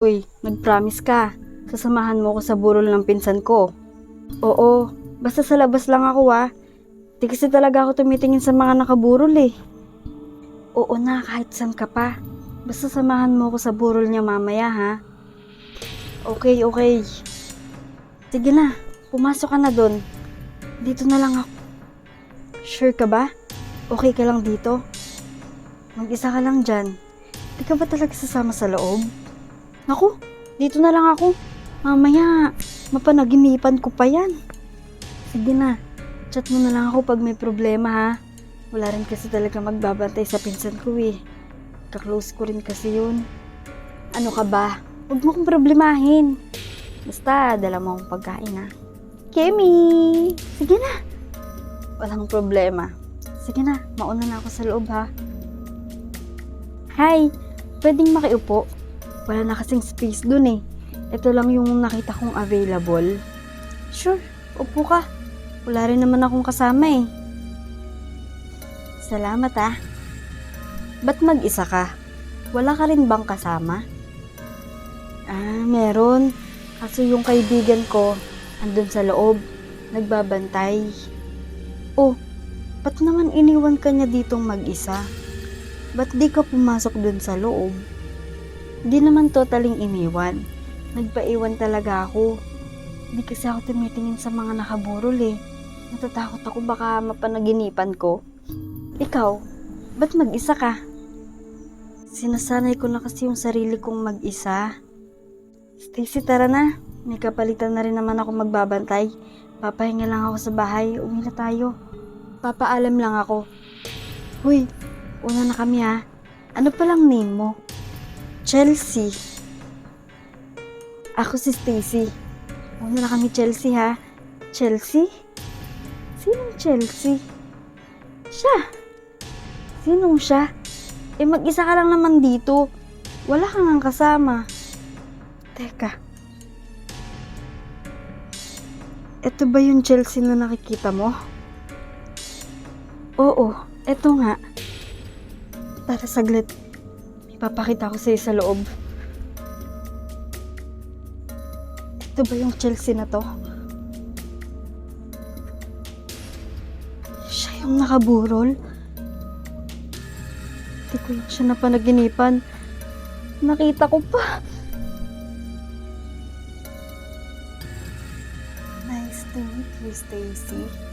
Uy, nag-promise ka. Sasamahan mo ko sa burol ng pinsan ko. Oo, basta sa labas lang ako Di kasi talaga ako tumitingin sa mga nakaburol eh. Oo na, kahit saan ka pa. Basta samahan mo ko sa burol niya mamaya ha. Okay, okay. Sige na, pumasok ka na dun. Dito na lang ako. Sure ka ba? Okay ka lang dito? Mag-isa ka lang dyan. Di ka ba talaga sasama sa loob? Naku, dito na lang ako. Mamaya, mapanaginipan ko pa yan. Sige na, chat mo na lang ako pag may problema ha. Wala rin kasi talaga magbabantay sa pinsan ko eh. Kaklose ko rin kasi yun. Ano ka ba? Huwag mo kong problemahin. Basta, dala mo akong pagkain ha. Kemi! Sige na. Walang problema. Sige na, mauna na ako sa loob ha. Hi! Pwedeng makiupo? Wala na kasing space dun eh. Ito lang yung nakita kong available. Sure, upo ka. Wala rin naman akong kasama eh. Salamat ah. Ba't mag-isa ka? Wala ka rin bang kasama? Ah, meron. Kaso yung kaibigan ko, andun sa loob, nagbabantay. Oh, ba't naman iniwan ka niya ditong mag-isa? Ba't di ka pumasok dun sa loob? Di naman totaling iniwan. Nagpaiwan talaga ako. Di kasi ako tumitingin sa mga nakaburol eh. Natatakot ako baka mapanaginipan ko. Ikaw, ba't mag-isa ka? Sinasanay ko na kasi yung sarili kong mag-isa. Stacy, tara na. May kapalitan na rin naman ako magbabantay. Papahinga lang ako sa bahay. Uwi na tayo. Papaalam lang ako. Huy, una na kami ha. Ano palang name mo? Chelsea. Ako si Stacy. Una na kami Chelsea ha. Chelsea? Sinong Chelsea? Siya. Sinong siya? Eh mag-isa ka lang naman dito. Wala kang ang kasama. Teka. Ito ba yung Chelsea na nakikita mo? Oo, eto nga. Tara saglit. Ipapakita ko sa'yo sa loob. Ito ba yung Chelsea na to? Siya yung nakaburol? Hindi ko lang siya napanaginipan. Nakita ko pa. Nice to meet you, Stacy.